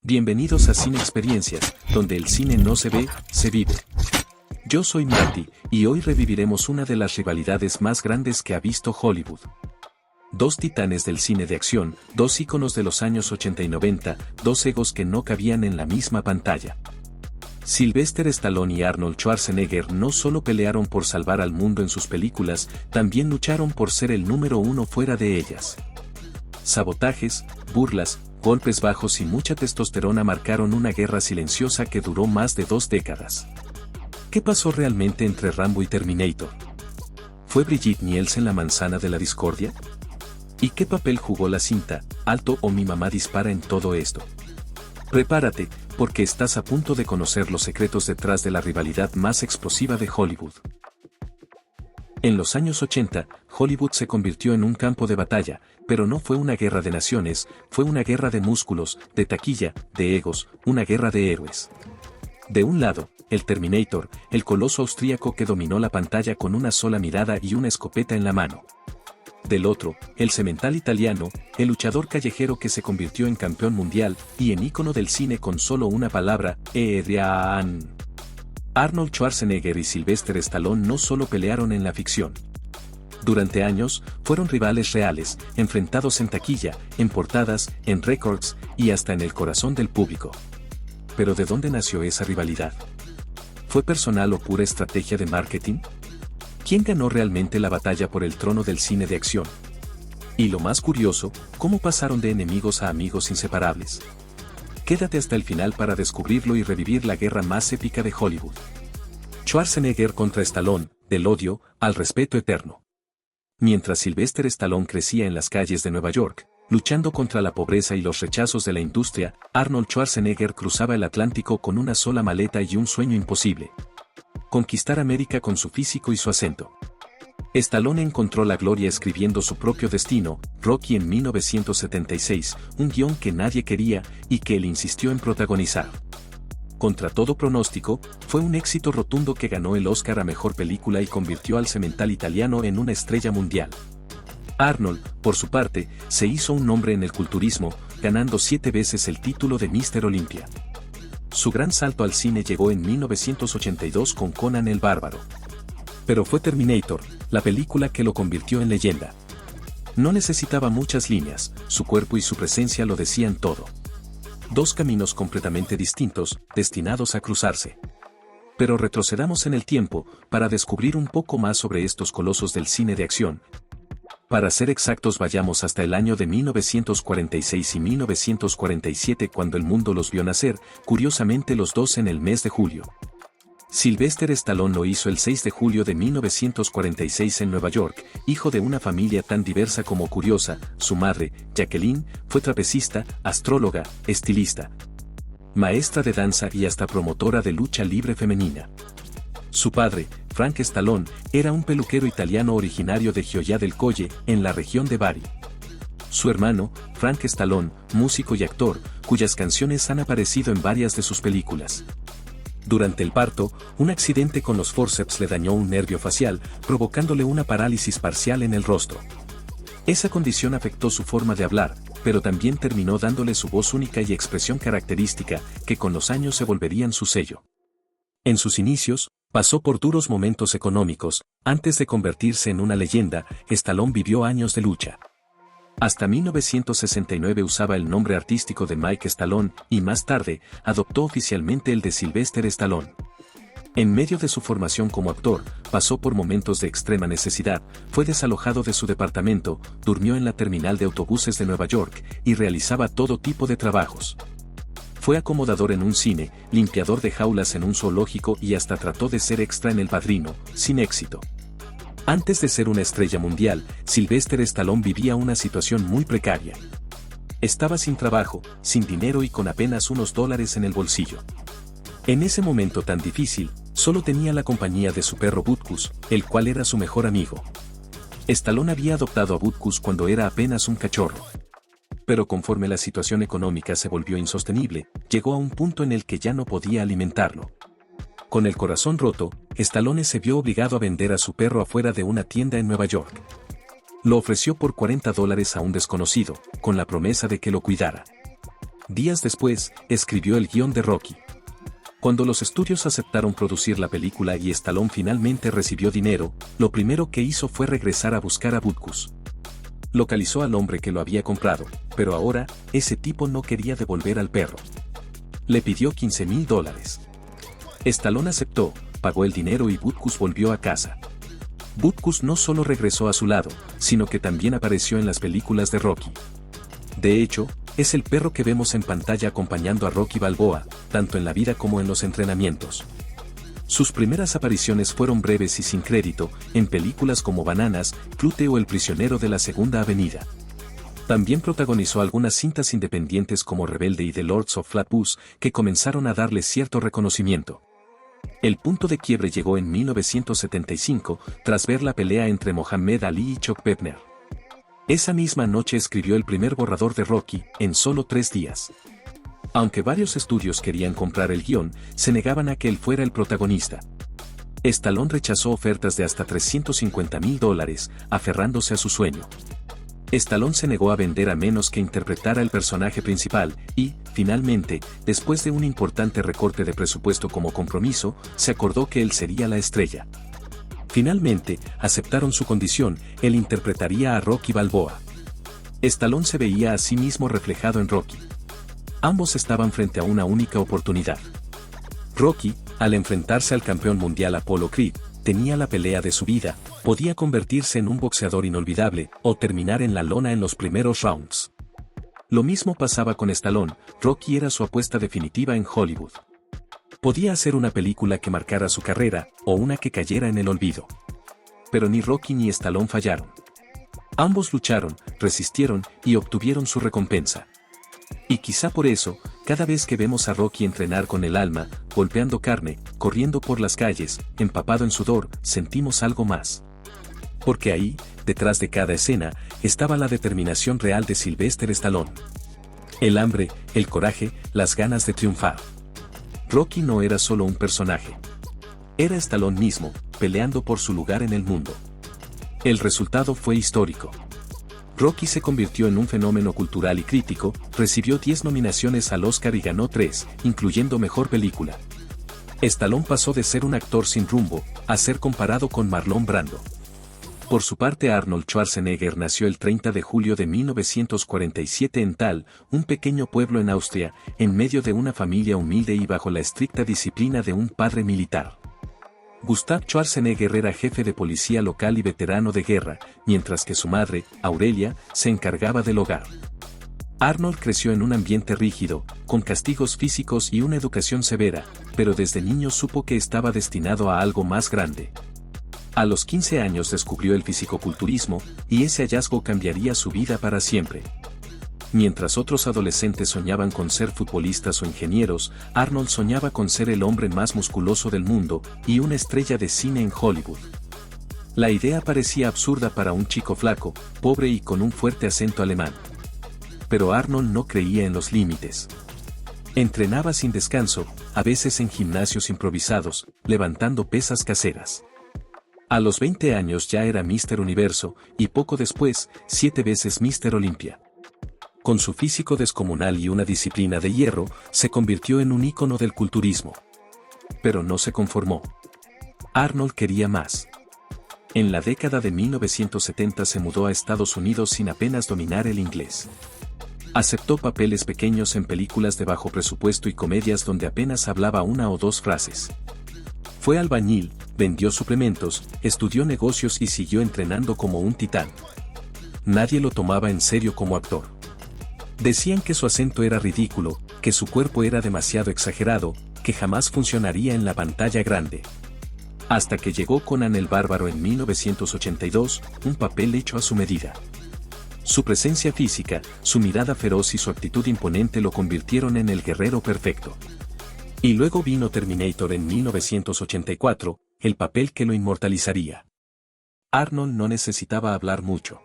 Bienvenidos a Cine Experiencias, donde el cine no se ve, se vive. Yo soy Marty, y hoy reviviremos una de las rivalidades más grandes que ha visto Hollywood. Dos titanes del cine de acción, dos íconos de los años 80 y 90, dos egos que no cabían en la misma pantalla. Sylvester Stallone y Arnold Schwarzenegger no solo pelearon por salvar al mundo en sus películas, también lucharon por ser el número uno fuera de ellas. Sabotajes, burlas, golpes bajos y mucha testosterona marcaron una guerra silenciosa que duró más de 2 décadas. ¿Qué pasó realmente entre Rambo y Terminator? ¿Fue Brigitte Nielsen la manzana de la discordia? ¿Y qué papel jugó la cinta, Alto o mi mamá dispara en todo esto? Prepárate, porque estás a punto de conocer los secretos detrás de la rivalidad más explosiva de Hollywood. En los años 80, Hollywood se convirtió en un campo de batalla, pero no fue una guerra de naciones, fue una guerra de músculos, de taquilla, de egos, una guerra de héroes. De un lado, el Terminator, el coloso austríaco que dominó la pantalla con una sola mirada y una escopeta en la mano. Del otro, el semental italiano, el luchador callejero que se convirtió en campeón mundial y en ícono del cine con solo una palabra, Adrian. Arnold Schwarzenegger y Sylvester Stallone no solo pelearon en la ficción. Durante años, fueron rivales reales, enfrentados en taquilla, en portadas, en récords, y hasta en el corazón del público. ¿Pero de dónde nació esa rivalidad? ¿Fue personal o pura estrategia de marketing? ¿Quién ganó realmente la batalla por el trono del cine de acción? Y lo más curioso, ¿cómo pasaron de enemigos a amigos inseparables? Quédate hasta el final para descubrirlo y revivir la guerra más épica de Hollywood. Schwarzenegger contra Stallone, del odio al respeto eterno. Mientras Sylvester Stallone crecía en las calles de Nueva York, luchando contra la pobreza y los rechazos de la industria, Arnold Schwarzenegger cruzaba el Atlántico con una sola maleta y un sueño imposible: conquistar América con su físico y su acento. Stallone encontró la gloria escribiendo su propio destino, Rocky en 1976, un guión que nadie quería y que él insistió en protagonizar. Contra todo pronóstico, fue un éxito rotundo que ganó el Oscar a Mejor Película y convirtió al semental italiano en una estrella mundial. Arnold, por su parte, se hizo un nombre en el culturismo, ganando 7 veces el título de Mr. Olympia. Su gran salto al cine llegó en 1982 con Conan el Bárbaro. Pero fue Terminator, la película que lo convirtió en leyenda. No necesitaba muchas líneas, su cuerpo y su presencia lo decían todo. Dos caminos completamente distintos, destinados a cruzarse. Pero retrocedamos en el tiempo, para descubrir un poco más sobre estos colosos del cine de acción. Para ser exactos, vayamos hasta el año de 1946 y 1947 cuando el mundo los vio nacer, curiosamente los dos en el mes de julio. Sylvester Stallone lo hizo el 6 de julio de 1946 en Nueva York, hijo de una familia tan diversa como curiosa. Su madre, Jacqueline, fue trapecista, astróloga, estilista, maestra de danza y hasta promotora de lucha libre femenina. Su padre, Frank Stallone, era un peluquero italiano originario de Gioia del Colle, en la región de Bari. Su hermano, Frank Stallone, músico y actor, cuyas canciones han aparecido en varias de sus películas. Durante el parto, un accidente con los forceps le dañó un nervio facial, provocándole una parálisis parcial en el rostro. Esa condición afectó su forma de hablar, pero también terminó dándole su voz única y expresión característica, que con los años se volverían su sello. En sus inicios, pasó por duros momentos económicos. Antes de convertirse en una leyenda, Stallone vivió años de lucha. Hasta 1969 usaba el nombre artístico de Mike Stallone, y más tarde, adoptó oficialmente el de Sylvester Stallone. En medio de su formación como actor, pasó por momentos de extrema necesidad, fue desalojado de su departamento, durmió en la terminal de autobuses de Nueva York, y realizaba todo tipo de trabajos. Fue acomodador en un cine, limpiador de jaulas en un zoológico y hasta trató de ser extra en El Padrino, sin éxito. Antes de ser una estrella mundial, Sylvester Stallone vivía una situación muy precaria. Estaba sin trabajo, sin dinero y con apenas unos dólares en el bolsillo. En ese momento tan difícil, solo tenía la compañía de su perro Butkus, el cual era su mejor amigo. Stallone había adoptado a Butkus cuando era apenas un cachorro. Pero conforme la situación económica se volvió insostenible, llegó a un punto en el que ya no podía alimentarlo. Con el corazón roto, Stallone se vio obligado a vender a su perro afuera de una tienda en Nueva York. Lo ofreció por $40 a un desconocido, con la promesa de que lo cuidara. Días después, escribió el guión de Rocky. Cuando los estudios aceptaron producir la película y Stallone finalmente recibió dinero, lo primero que hizo fue regresar a buscar a Butkus. Localizó al hombre que lo había comprado, pero ahora, ese tipo no quería devolver al perro. Le pidió $15,000. Stallone aceptó, pagó el dinero y Butkus volvió a casa. Butkus no solo regresó a su lado, sino que también apareció en las películas de Rocky. De hecho, es el perro que vemos en pantalla acompañando a Rocky Balboa, tanto en la vida como en los entrenamientos. Sus primeras apariciones fueron breves y sin crédito, en películas como Bananas, Clute o El prisionero de la Segunda Avenida. También protagonizó algunas cintas independientes como Rebelde y The Lords of Flatbush, que comenzaron a darle cierto reconocimiento. El punto de quiebre llegó en 1975, tras ver la pelea entre Mohamed Ali y Chuck Wepner. Esa misma noche escribió el primer borrador de Rocky, en solo 3 días. Aunque varios estudios querían comprar el guión, se negaban a que él fuera el protagonista. Stallone rechazó ofertas de hasta $350,000, aferrándose a su sueño. Stallone se negó a vender a menos que interpretara el personaje principal, y, finalmente, después de un importante recorte de presupuesto como compromiso, se acordó que él sería la estrella. Finalmente, aceptaron su condición, él interpretaría a Rocky Balboa. Stallone se veía a sí mismo reflejado en Rocky. Ambos estaban frente a una única oportunidad. Rocky, al enfrentarse al campeón mundial Apollo Creed, tenía la pelea de su vida, podía convertirse en un boxeador inolvidable o terminar en la lona en los primeros rounds. Lo mismo pasaba con Stallone, Rocky era su apuesta definitiva en Hollywood. Podía hacer una película que marcara su carrera, o una que cayera en el olvido. Pero ni Rocky ni Stallone fallaron. Ambos lucharon, resistieron y obtuvieron su recompensa. Y quizá por eso, cada vez que vemos a Rocky entrenar con el alma, golpeando carne, corriendo por las calles, empapado en sudor, sentimos algo más. Porque ahí, detrás de cada escena, estaba la determinación real de Sylvester Stallone. El hambre, el coraje, las ganas de triunfar. Rocky no era solo un personaje. Era Stallone mismo, peleando por su lugar en el mundo. El resultado fue histórico. Rocky se convirtió en un fenómeno cultural y crítico, recibió 10 nominaciones al Oscar y ganó 3, incluyendo Mejor Película. Stallone pasó de ser un actor sin rumbo, a ser comparado con Marlon Brando. Por su parte Arnold Schwarzenegger nació el 30 de julio de 1947 en Thal, un pequeño pueblo en Austria, en medio de una familia humilde y bajo la estricta disciplina de un padre militar. Gustav Schwarzenegger era jefe de policía local y veterano de guerra, mientras que su madre, Aurelia, se encargaba del hogar. Arnold creció en un ambiente rígido, con castigos físicos y una educación severa, pero desde niño supo que estaba destinado a algo más grande. A los 15 años descubrió el fisicoculturismo, y ese hallazgo cambiaría su vida para siempre. Mientras otros adolescentes soñaban con ser futbolistas o ingenieros, Arnold soñaba con ser el hombre más musculoso del mundo, y una estrella de cine en Hollywood. La idea parecía absurda para un chico flaco, pobre y con un fuerte acento alemán. Pero Arnold no creía en los límites. Entrenaba sin descanso, a veces en gimnasios improvisados, levantando pesas caseras. A los 20 años ya era Mr. Universo, y poco después, 7 veces Mr. Olympia. Con su físico descomunal y una disciplina de hierro, se convirtió en un ícono del culturismo. Pero no se conformó. Arnold quería más. En la década de 1970 se mudó a Estados Unidos sin apenas dominar el inglés. Aceptó papeles pequeños en películas de bajo presupuesto y comedias donde apenas hablaba una o dos frases. Fue albañil, vendió suplementos, estudió negocios y siguió entrenando como un titán. Nadie lo tomaba en serio como actor. Decían que su acento era ridículo, que su cuerpo era demasiado exagerado, que jamás funcionaría en la pantalla grande. Hasta que llegó Conan el Bárbaro en 1982, un papel hecho a su medida. Su presencia física, su mirada feroz y su actitud imponente lo convirtieron en el guerrero perfecto. Y luego vino Terminator en 1984, el papel que lo inmortalizaría. Arnold no necesitaba hablar mucho.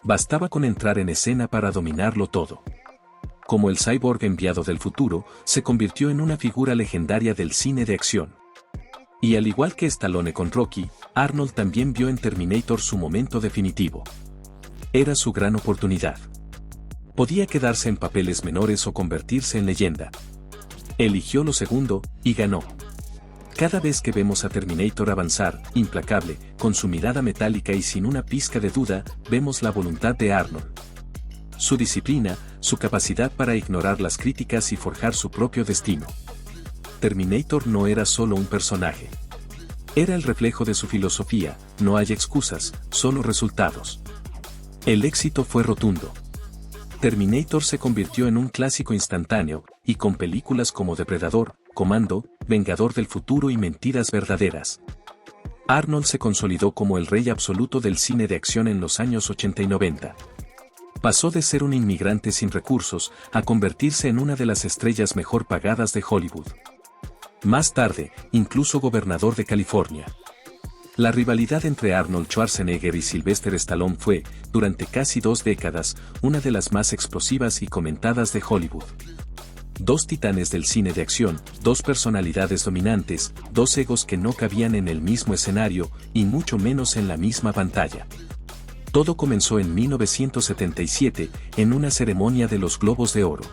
Bastaba con entrar en escena para dominarlo todo. Como el cyborg enviado del futuro, se convirtió en una figura legendaria del cine de acción. Y al igual que Stallone con Rocky, Arnold también vio en Terminator su momento definitivo. Era su gran oportunidad. Podía quedarse en papeles menores o convertirse en leyenda. Eligió lo segundo, y ganó. Cada vez que vemos a Terminator avanzar, implacable, con su mirada metálica y sin una pizca de duda, vemos la voluntad de Arnold. Su disciplina, su capacidad para ignorar las críticas y forjar su propio destino. Terminator no era solo un personaje. Era el reflejo de su filosofía: no hay excusas, solo resultados. El éxito fue rotundo. Terminator se convirtió en un clásico instantáneo, y con películas como Depredador, Comando, Vengador del Futuro y Mentiras Verdaderas. Arnold se consolidó como el rey absoluto del cine de acción en los años 80 y 90. Pasó de ser un inmigrante sin recursos a convertirse en una de las estrellas mejor pagadas de Hollywood. Más tarde, incluso gobernador de California. La rivalidad entre Arnold Schwarzenegger y Sylvester Stallone fue, durante casi 2 décadas, una de las más explosivas y comentadas de Hollywood. Dos titanes del cine de acción, dos personalidades dominantes, dos egos que no cabían en el mismo escenario, y mucho menos en la misma pantalla. Todo comenzó en 1977, en una ceremonia de los Globos de Oro.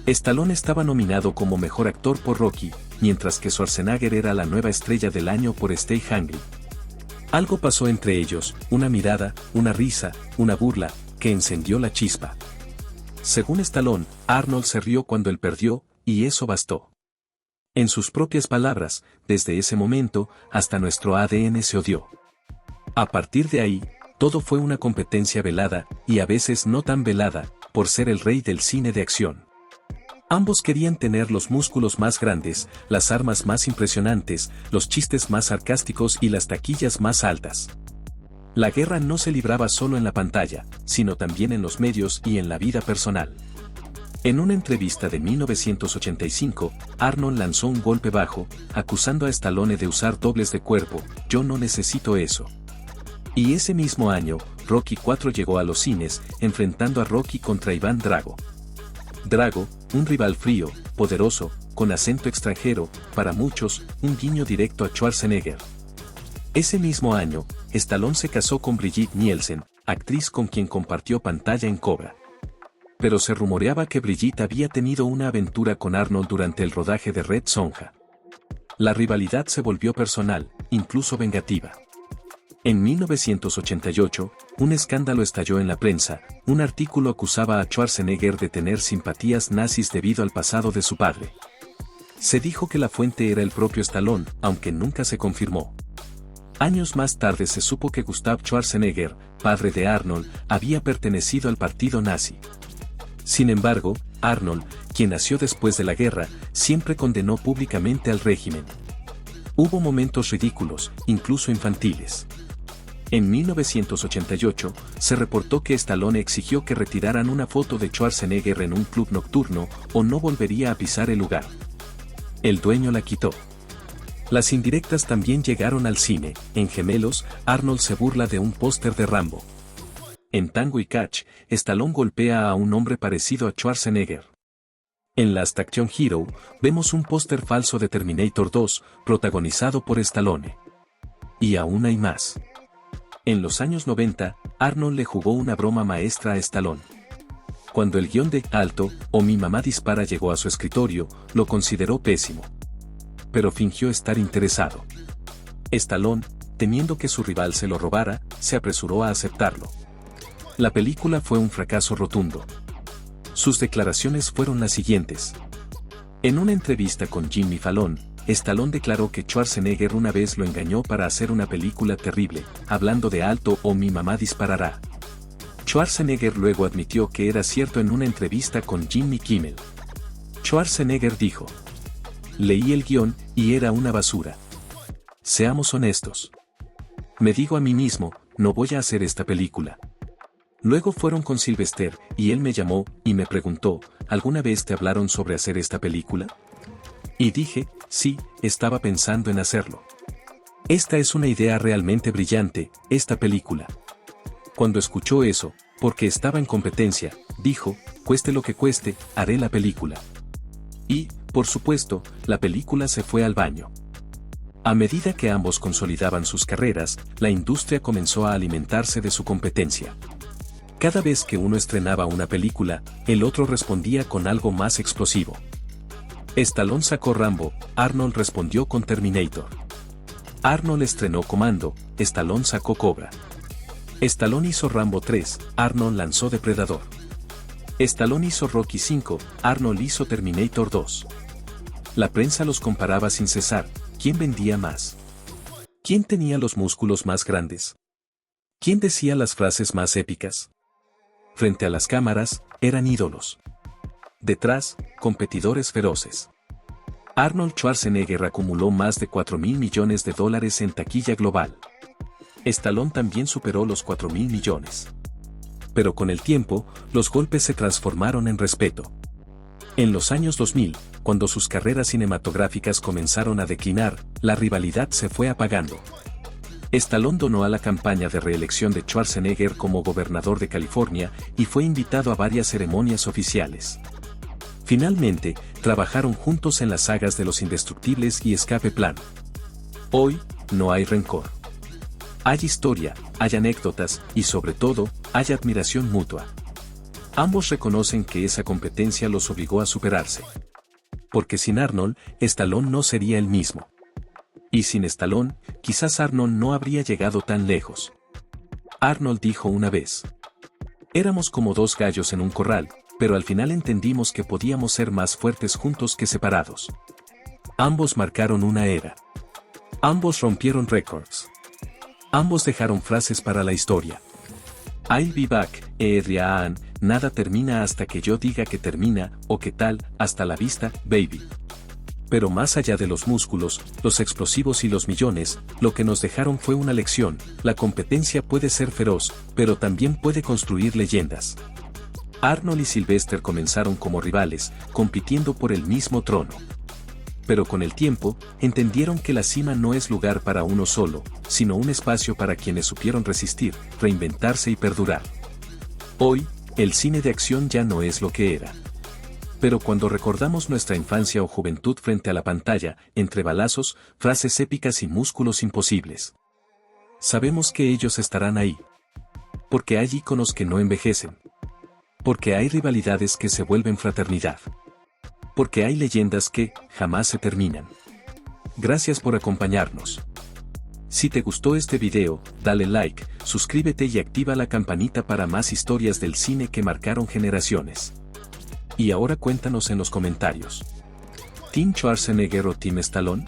Stallone estaba nominado como mejor actor por Rocky, mientras que Schwarzenegger era la nueva estrella del año por Stay Hungry. Algo pasó entre ellos, una mirada, una risa, una burla, que encendió la chispa. Según Stallone, Arnold se rió cuando él perdió, y eso bastó. En sus propias palabras, desde ese momento, hasta nuestro ADN se odió. A partir de ahí, todo fue una competencia velada, y a veces no tan velada, por ser el rey del cine de acción. Ambos querían tener los músculos más grandes, las armas más impresionantes, los chistes más sarcásticos y las taquillas más altas. La guerra no se libraba solo en la pantalla, sino también en los medios y en la vida personal. En una entrevista de 1985, Arnold lanzó un golpe bajo, acusando a Stallone de usar dobles de cuerpo: "Yo no necesito eso". Y ese mismo año, Rocky IV llegó a los cines, enfrentando a Rocky contra Iván Drago. Drago, un rival frío, poderoso, con acento extranjero, para muchos, un guiño directo a Schwarzenegger. Ese mismo año, Stallone se casó con Brigitte Nielsen, actriz con quien compartió pantalla en Cobra. Pero se rumoreaba que Brigitte había tenido una aventura con Arnold durante el rodaje de Red Sonja. La rivalidad se volvió personal, incluso vengativa. En 1988, un escándalo estalló en la prensa. Un artículo acusaba a Schwarzenegger de tener simpatías nazis debido al pasado de su padre. Se dijo que la fuente era el propio Stallone, aunque nunca se confirmó. Años más tarde se supo que Gustav Schwarzenegger, padre de Arnold, había pertenecido al partido nazi. Sin embargo, Arnold, quien nació después de la guerra, siempre condenó públicamente al régimen. Hubo momentos ridículos, incluso infantiles. En 1988, se reportó que Stallone exigió que retiraran una foto de Schwarzenegger en un club nocturno, o no volvería a pisar el lugar. El dueño la quitó. Las indirectas también llegaron al cine. En Gemelos, Arnold se burla de un póster de Rambo. En Tango y Cash, Stallone golpea a un hombre parecido a Schwarzenegger. En Last Action Hero, vemos un póster falso de Terminator 2, protagonizado por Stallone. Y aún hay más. En los años 90, Arnold le jugó una broma maestra a Stallone. Cuando el guión de Alto, o Mi mamá dispara llegó a su escritorio, lo consideró pésimo. Pero fingió estar interesado. Stallone, temiendo que su rival se lo robara, se apresuró a aceptarlo. La película fue un fracaso rotundo. Sus declaraciones fueron las siguientes. En una entrevista con Jimmy Fallon, Stallone declaró que Schwarzenegger una vez lo engañó para hacer una película terrible, hablando de Alto o Mi mamá disparará. Schwarzenegger luego admitió que era cierto en una entrevista con Jimmy Kimmel. Schwarzenegger dijo: "Leí el guión, y era una basura. Seamos honestos. Me digo a mí mismo, no voy a hacer esta película". Luego fueron con Sylvester, y él me llamó, y me preguntó: "¿Alguna vez te hablaron sobre hacer esta película?". Y dije: "Sí, estaba pensando en hacerlo. Esta es una idea realmente brillante, esta película". Cuando escuchó eso, porque estaba en competencia, dijo: "Cueste lo que cueste, haré la película". Y, por supuesto, la película se fue al baño. A medida que ambos consolidaban sus carreras, la industria comenzó a alimentarse de su competencia. Cada vez que uno estrenaba una película, el otro respondía con algo más explosivo. Stallone sacó Rambo, Arnold respondió con Terminator. Arnold estrenó Comando, Stallone sacó Cobra. Stallone hizo Rambo 3, Arnold lanzó Depredador. Stallone hizo Rocky 5, Arnold hizo Terminator 2. La prensa los comparaba sin cesar. ¿Quién vendía más? ¿Quién tenía los músculos más grandes? ¿Quién decía las frases más épicas? Frente a las cámaras, eran ídolos. Detrás, competidores feroces. Arnold Schwarzenegger acumuló más de $4.000 millones en taquilla global. Stallone también superó los 4.000 millones. Pero con el tiempo, los golpes se transformaron en respeto. En los años 2000, cuando sus carreras cinematográficas comenzaron a declinar, la rivalidad se fue apagando. Stallone donó a la campaña de reelección de Schwarzenegger como gobernador de California y fue invitado a varias ceremonias oficiales. Finalmente, trabajaron juntos en las sagas de Los Indestructibles y Escape Plan. Hoy, no hay rencor. Hay historia, hay anécdotas y sobre todo, hay admiración mutua. Ambos reconocen que esa competencia los obligó a superarse. Porque sin Arnold, Stallone no sería el mismo. Y sin Stallone, quizás Arnold no habría llegado tan lejos. Arnold dijo una vez: éramos como dos gallos en un corral, pero al final entendimos que podíamos ser más fuertes juntos que separados. Ambos marcaron una era. Ambos rompieron récords. Ambos dejaron frases para la historia. I'll be back, Adrian, nada termina hasta que yo diga que termina, o qué tal, hasta la vista, baby. Pero más allá de los músculos, los explosivos y los millones, lo que nos dejaron fue una lección: la competencia puede ser feroz, pero también puede construir leyendas. Arnold y Sylvester comenzaron como rivales, compitiendo por el mismo trono. Pero con el tiempo, entendieron que la cima no es lugar para uno solo, sino un espacio para quienes supieron resistir, reinventarse y perdurar. Hoy, el cine de acción ya no es lo que era. Pero cuando recordamos nuestra infancia o juventud frente a la pantalla, entre balazos, frases épicas y músculos imposibles, sabemos que ellos estarán ahí. Porque hay íconos que no envejecen. Porque hay rivalidades que se vuelven fraternidad. Porque hay leyendas que jamás se terminan. Gracias por acompañarnos. Si te gustó este video, dale like, suscríbete y activa la campanita para más historias del cine que marcaron generaciones. Y ahora cuéntanos en los comentarios: ¿Team Schwarzenegger o Team Stallone?